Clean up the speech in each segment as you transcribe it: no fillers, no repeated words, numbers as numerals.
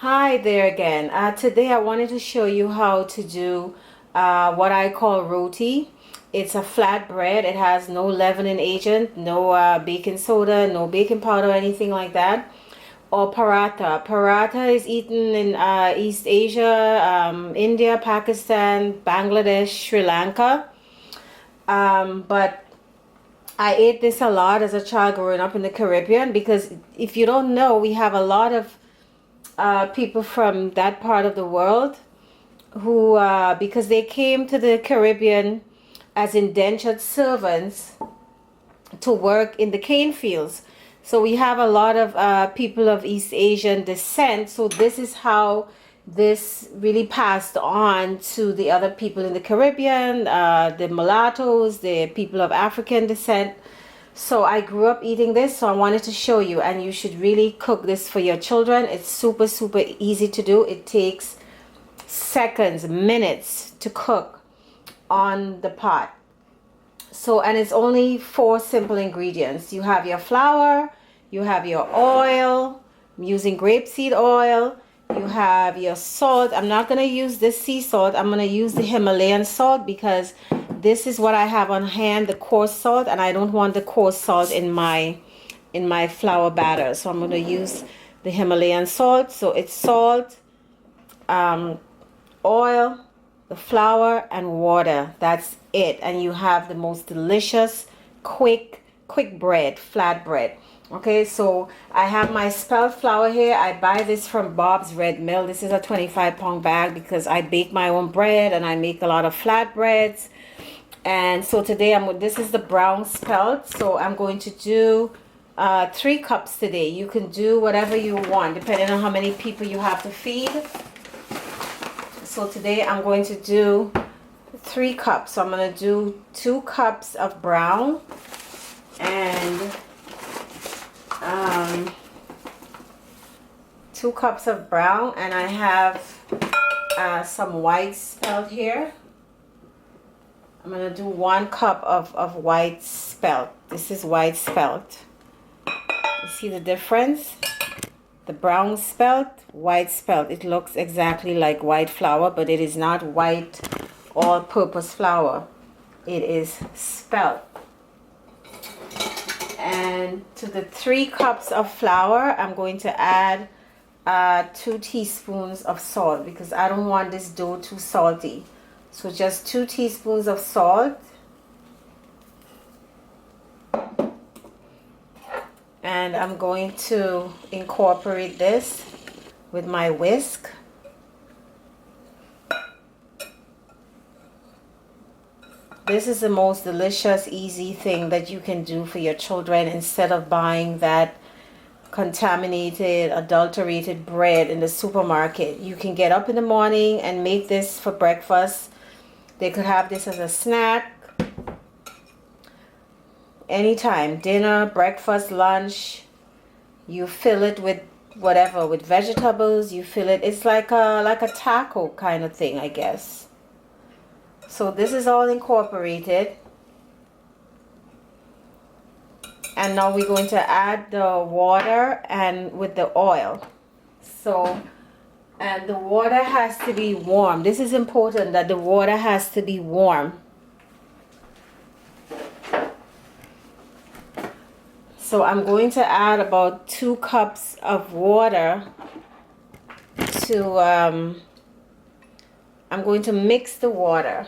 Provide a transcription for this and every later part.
Hi there again. Today I wanted to show you how to do what I call roti. It's a flat bread. It has no leavening agent, no baking soda, no baking powder, anything like that. Or paratha. Paratha is eaten in East Asia, India, Pakistan, Bangladesh, Sri Lanka. But I ate this a lot as a child growing up in the Caribbean because if you don't know, we have a lot of people from that part of the world who, because they came to the Caribbean as indentured servants to work in the cane fields. So we have a lot of people of East Asian descent. So this is how this really passed on to the other people in the Caribbean, the mulattoes, the people of African descent. So I grew up eating this, so I wanted to show you, and you should really cook this for your children. It's super, super easy to do. It takes seconds, minutes to cook on the pot. So, and it's only 4 simple ingredients. You have your flour, you have your oil, I'm using grapeseed oil, you have your salt. I'm not going to use this sea salt. I'm going to use the Himalayan salt because this is what I have on hand, the coarse salt, and I don't want the coarse salt in my flour batter. So I'm going to use the Himalayan salt. So it's salt, oil, the flour, and water. That's it. And you have the most delicious, quick bread, flat bread. Okay, so I have my spelt flour here. I buy this from Bob's Red Mill. This is a 25-pound bag because I bake my own bread and I make a lot of flat breads. And so today this is the brown spelt. So I'm going to do 3 cups today. You can do whatever you want depending on how many people you have to feed. So today I'm going to do 3 cups. So I'm going to do 2 cups of brown and 2 cups of brown, and I have some white spelt here. I'm going to do 1 cup of white spelt. This is white spelt. You see the difference? The brown spelt, white spelt. It looks exactly like white flour, but it is not white all-purpose flour. It is spelt. And to the 3 cups of flour, I'm going to add 2 teaspoons of salt because I don't want this dough too salty. So just 2 teaspoons of salt. And I'm going to incorporate this with my whisk. This is the most delicious, easy thing that you can do for your children instead of buying that contaminated, adulterated bread in the supermarket. You can get up in the morning and make this for breakfast. They could have this as a snack anytime, dinner, breakfast, lunch. You fill it with whatever, with vegetables. You fill it, it's like a taco kind of thing, I guess. So this is all incorporated. And now we're going to add the water and with the oil. So, and the water has to be warm. This is important, that the water has to be warm. So I'm going to add about 2 cups of water to, I'm going to mix the water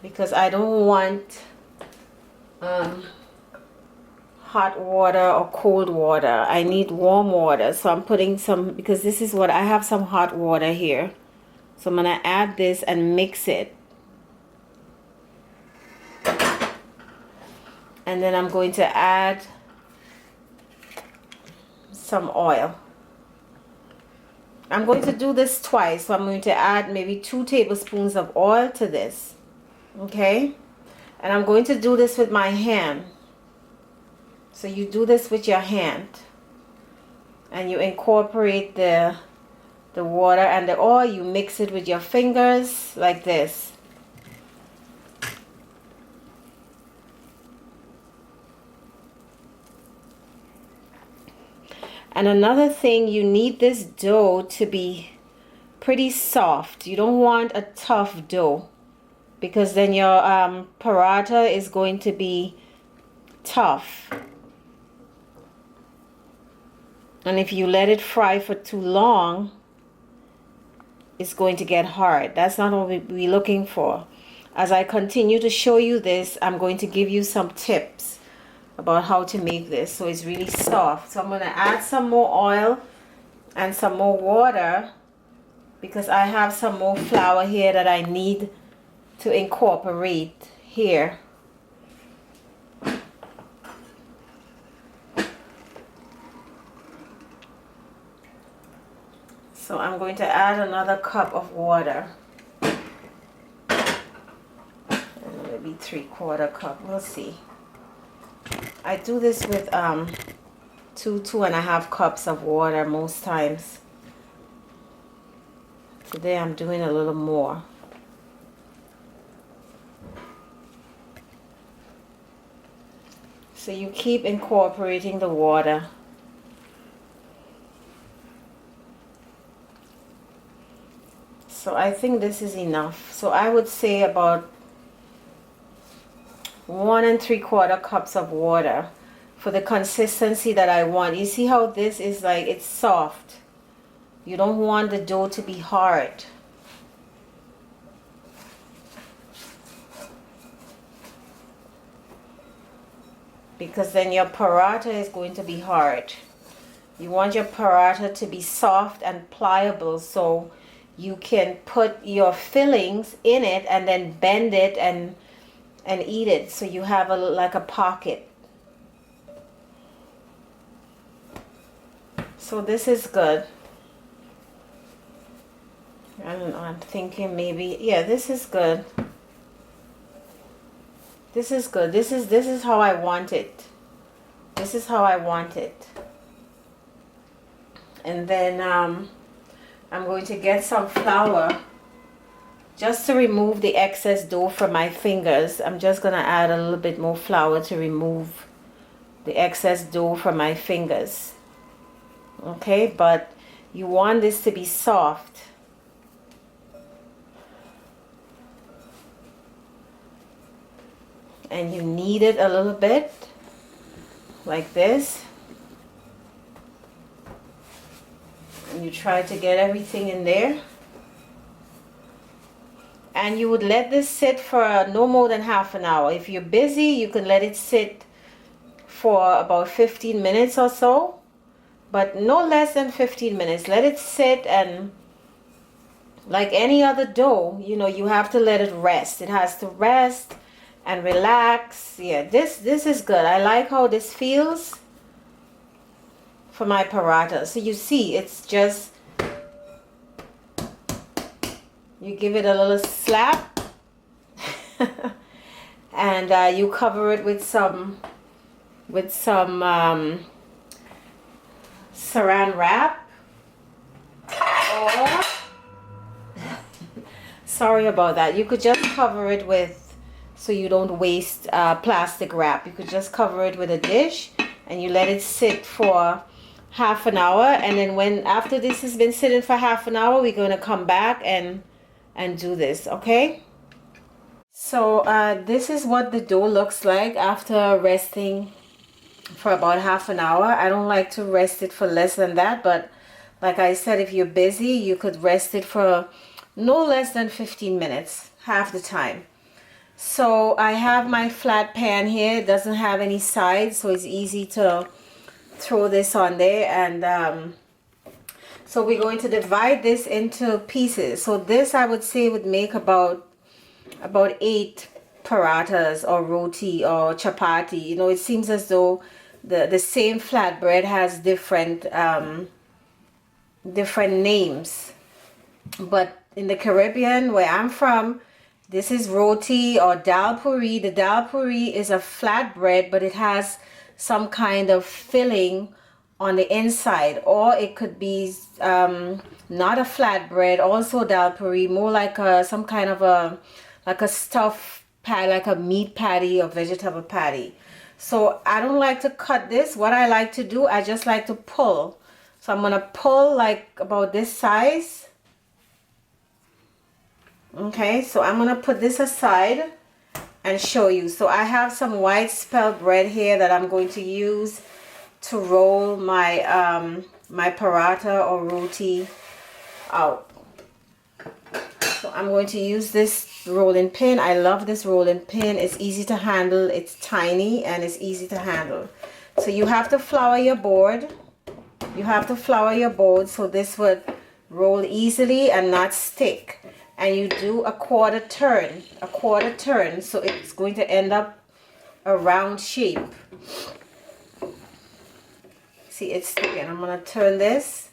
because I don't want hot water or cold water. I need warm water. So I'm putting some, because this is what I have, some hot water here. So I'm going to add this and mix it. And then I'm going to add some oil. I'm going to do this twice. So I'm going to add maybe 2 tablespoons of oil to this. Okay? And I'm going to do this with my hand. So you do this with your hand. And you incorporate the water and the oil. You mix it with your fingers like this. And another thing, you need this dough to be pretty soft. You don't want a tough dough, because then your paratha is going to be tough. And if you let it fry for too long, it's going to get hard. That's not what we're looking for. As I continue to show you this, I'm going to give you some tips about how to make this so it's really soft. So I'm going to add some more oil and some more water, because I have some more flour here that I need to incorporate here. So I'm going to add another cup of water, and maybe 3/4 cup, we'll see. I do this with 2.5 cups of water most times. Today I'm doing a little more. So you keep incorporating the water. So I think this is enough. So I would say about 1 3/4 cups of water for the consistency that I want. You see how this is like, it's soft. You don't want the dough to be hard. Because then your paratha is going to be hard. You want your paratha to be soft and pliable, so you can put your fillings in it and then bend it and eat it, so you have like a pocket. So this is good. I don't know, I'm thinking maybe, yeah, this is good. This is good. This is how I want it. This is how I want it. And then I'm going to get some flour just to remove the excess dough from my fingers. I'm just going to add a little bit more flour to remove the excess dough from my fingers. Okay, but you want this to be soft. And you knead it a little bit like this. And you try to get everything in there. And you would let this sit for no more than half an hour. If you're busy, you can let it sit for about 15 minutes or so, but no less than 15 minutes. Let it sit, and like any other dough, you know, you have to let it rest. It has to rest and relax. Yeah, this is good. I like how this feels for my paratha. So you see, it's just, you give it a little slap and you cover it with some saran wrap, or sorry about that, you could just cover it with, so you don't waste plastic wrap, you could just cover it with a dish and you let it sit for half an hour. And then when after this has been sitting for half an hour, we're going to come back and do this. Okay, so this is what the dough looks like after resting for about half an hour. I don't like to rest it for less than that, but like I said, if you're busy, you could rest it for no less than 15 minutes, half the time. So I have my flat pan here. It doesn't have any sides, so it's easy to throw this on there. And so we're going to divide this into pieces. So this, I would say, would make about 8 parathas or roti or chapati. You know, it seems as though the same flatbread has different names, but in the Caribbean where I'm from, this is roti or dal puri. The dal puri is a flatbread, but it has some kind of filling on the inside, or it could be not a flatbread, also dal puri, more like some kind of a stuffed patty, like a meat patty or vegetable patty. So I don't like to cut this. What I like to do, I just like to pull. So I'm gonna pull like about this size. Okay, so I'm gonna put this aside and show you. So I have some white spelt bread here that I'm going to use to roll my my paratha or roti out. So I'm going to use this rolling pin. I love this rolling pin. It's easy to handle, it's tiny, and it's easy to handle. So you have to flour your board. You have to flour your board so this would roll easily and not stick. And you do a quarter turn, so it's going to end up a round shape. See, it's sticking. I'm going to turn this.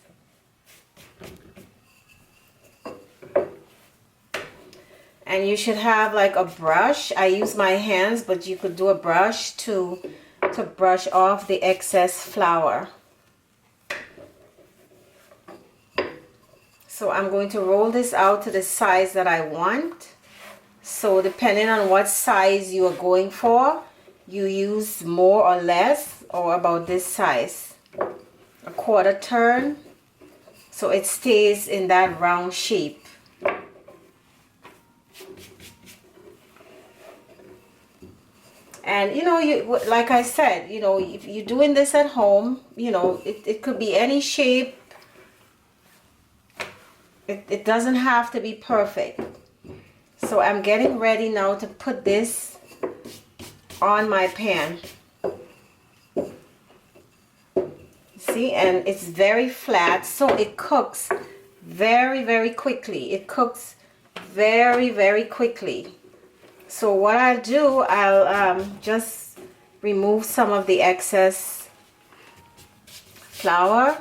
And you should have like a brush. I use my hands, but you could do a brush to brush off the excess flour. So I'm going to roll this out to the size that I want. So depending on what size you are going for, you use more or less, or about this size. A quarter turn, so it stays in that round shape. And you know, like I said, you know, if you're doing this at home, you know, it could be any shape. It doesn't have to be perfect. So I'm getting ready now to put this on my pan. See, and it's very flat, so it cooks very, very quickly. It cooks very, very quickly. So what I'll do, I'll just remove some of the excess flour.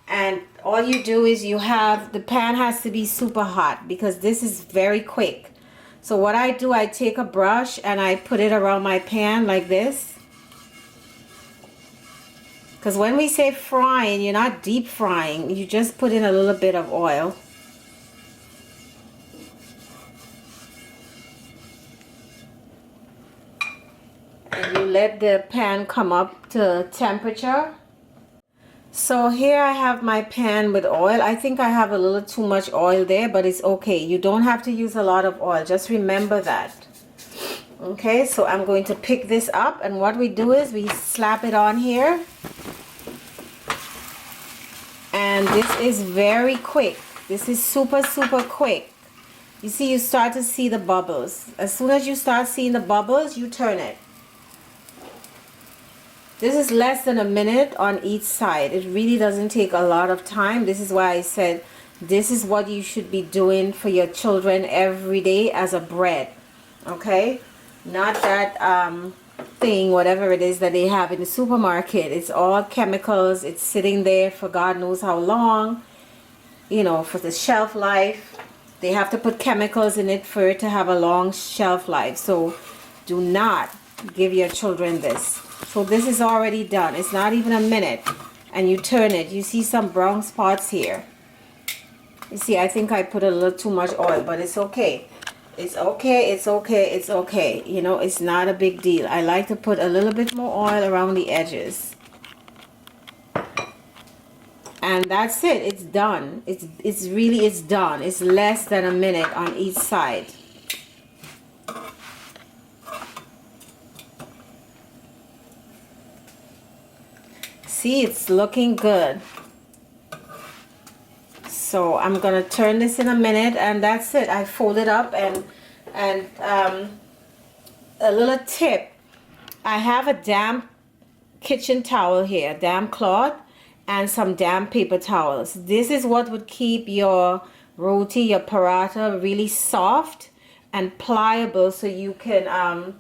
And all you do is the pan has to be super hot because this is very quick. So what I do, I take a brush and I put it around my pan like this. Because when we say frying, you're not deep frying. You just put in a little bit of oil. And you let the pan come up to temperature. So here I have my pan with oil. I think I have a little too much oil there, but it's okay. You don't have to use a lot of oil. Just remember that. Okay, so I'm going to pick this up, and what we do is we slap it on here. And this is very quick. This is super, super quick. You see, you start to see the bubbles. As soon as you start seeing the bubbles, you turn it. This is less than a minute on each side. It really doesn't take a lot of time. This is why I said this is what you should be doing for your children every day as a bread. Okay? Not that thing, whatever it is that they have in the supermarket. It's all chemicals. It's sitting there for God knows how long. You know, for the shelf life. They have to put chemicals in it for it to have a long shelf life. So do not give your children this. So this is already done. It's not even a minute. And you turn it. You see some brown spots here. You see, I think I put a little too much oil, but it's okay. It's okay, it's okay, it's okay. You know, it's not a big deal. I like to put a little bit more oil around the edges. And that's it. It's done. It's done. It's less than a minute on each side. See, it's looking good. So I'm gonna turn this in a minute, and that's it. I fold it up, and a little tip. I have a damp kitchen towel here, damp cloth, and some damp paper towels. This is what would keep your roti, your paratha, really soft and pliable, so you can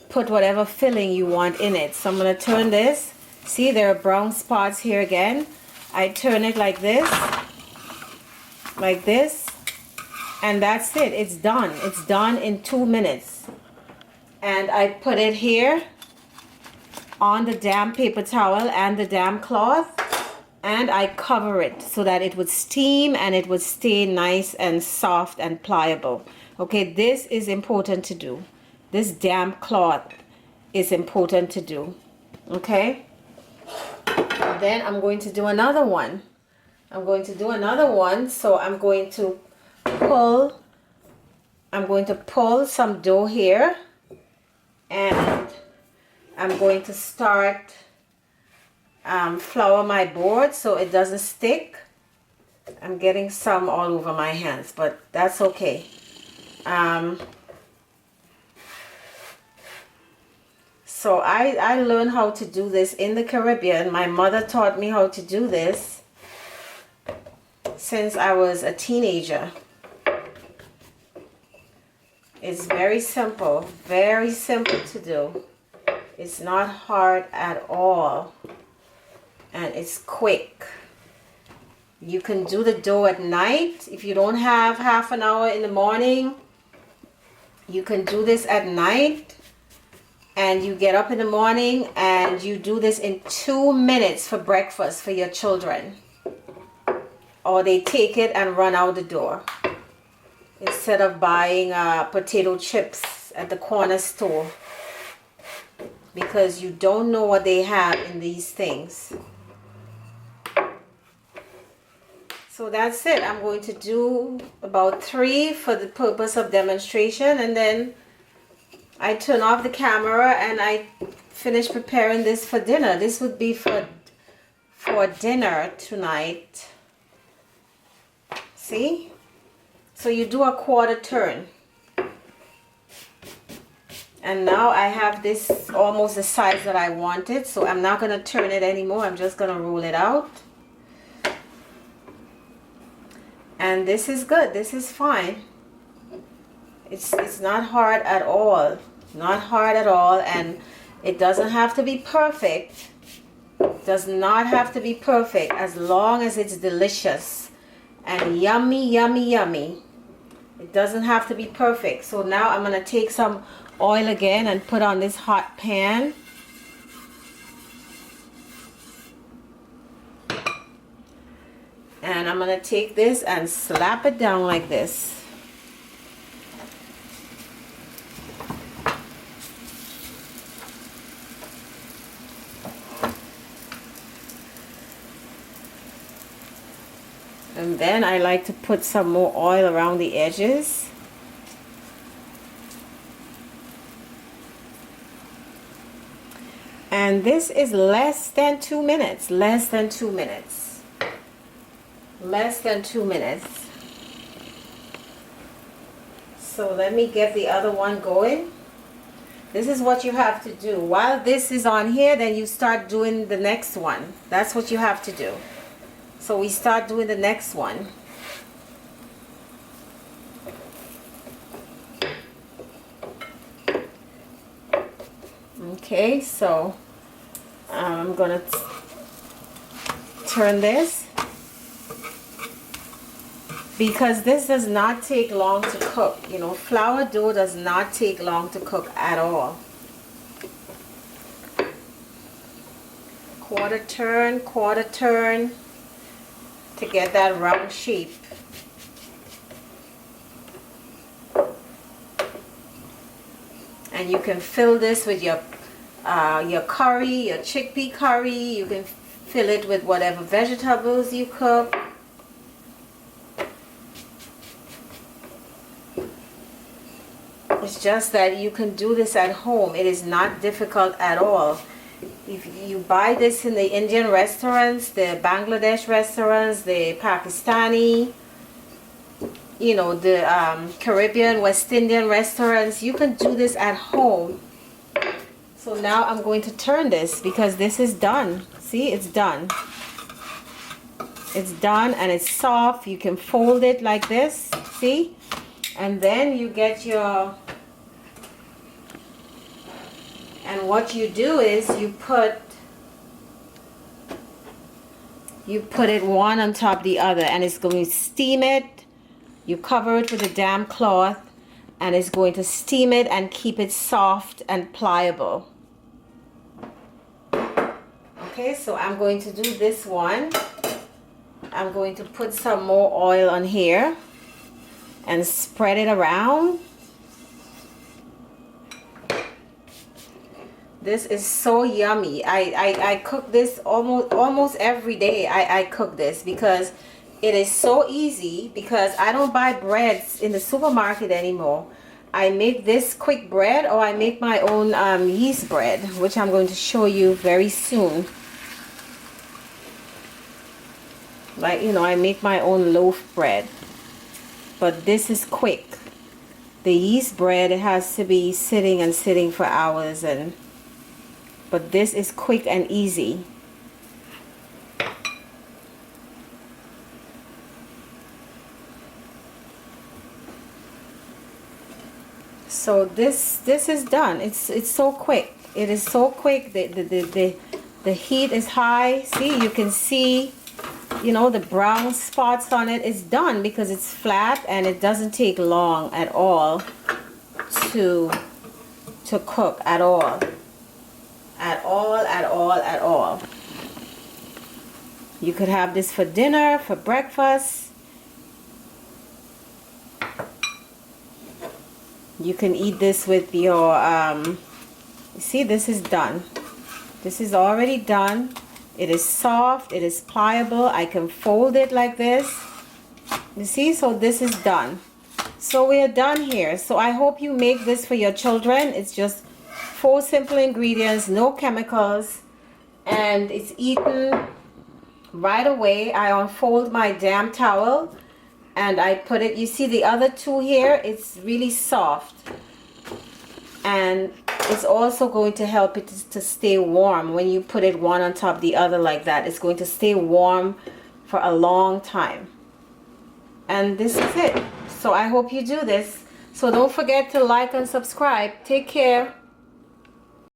put whatever filling you want in it. So I'm gonna turn this. See, there are brown spots here again. I turn it like this, and that's it. It's done. It's done in 2 minutes. And I put it here on the damp paper towel and the damp cloth, and I cover it so that it would steam and it would stay nice and soft and pliable. Okay, this is important to do. This damp cloth is important to do. Okay. Then I'm going to do another one. So I'm going to pull some dough here, and I'm going to start flour my board so it doesn't stick. I'm getting some all over my hands, but that's okay. So I learned how to do this in the Caribbean. My mother taught me how to do this since I was a teenager. It's very simple to do. It's not hard at all, and it's quick. You can do the dough at night. If you don't have half an hour in the morning, you can do this at night, and you get up in the morning and you do this in 2 minutes for breakfast for your children, or they take it and run out the door instead of buying potato chips at the corner store, because you don't know what they have in these things. So that's it. I'm going to do about 3 for the purpose of demonstration, and then I turn off the camera and I finish preparing this for dinner. This would be for dinner tonight. See? So you do a quarter turn. And now I have this almost the size that I wanted, so I'm not going to turn it anymore. I'm just going to roll it out. And this is good. This is fine. It's not hard at all. Not hard at all, and it doesn't have to be perfect. It does not have to be perfect, as long as it's delicious and yummy, yummy, yummy. It doesn't have to be perfect. So now I'm going to take some oil again and put on this hot pan. And I'm going to take this and slap it down like this. And then I like to put some more oil around the edges. And this is less than 2 minutes. Less than 2 minutes. Less than 2 minutes. So let me get the other one going. This is what you have to do. While this is on here, then you start doing the next one. That's what you have to do. So we start doing the next one. Okay, so I'm gonna turn this, because this does not take long to cook. You know, flour dough does not take long to cook at all. Quarter turn to get that round shape. And you can fill this with your curry, your chickpea curry. You can fill it with whatever vegetables you cook. It's just that you can do this at home. It is not difficult at all. If you buy this in the Indian restaurants, the Bangladesh restaurants, the Pakistani, you know, the Caribbean, West Indian restaurants, you can do this at home. So now I'm going to turn this, because this is done. See, it's done. It's done and it's soft. You can fold it like this, see? And then you get your, and what you do is you put it one on top of the other, and it's going to steam it. You cover it with a damp cloth, and it's going to steam it and keep it soft and pliable. Okay, so I'm going to do this one. I'm going to put some more oil on here and spread it around. This is so yummy. I cook this almost every day. I cook this because it is so easy, because I don't buy breads in the supermarket anymore. I make this quick bread, or I make my own yeast bread, which I'm going to show you very soon. Like, you know, I make my own loaf bread, but this is quick. The yeast bread, it has to be sitting and sitting for hours, but this is quick and easy. So this is done. It's so quick. It is so quick. The heat is high. See, you can see, you know, the brown spots on it. It's done because it's flat, and it doesn't take long at all to cook at all. At all. You could have this for dinner, for breakfast. You can eat this with your, see, this is done. This is already done. It is soft, it is pliable. I can fold it like this. You see, so this is done. So we are done here. So I hope you make this for your children. It's just 4 simple ingredients, no chemicals, and it's eaten right away. I unfold my damn towel and I put it, you see the other 2 here, it's really soft, and it's also going to help it to stay warm. When you put it one on top of the other like that, it's going to stay warm for a long time. And this is it. So I hope you do this. So don't forget to like and subscribe. Take care.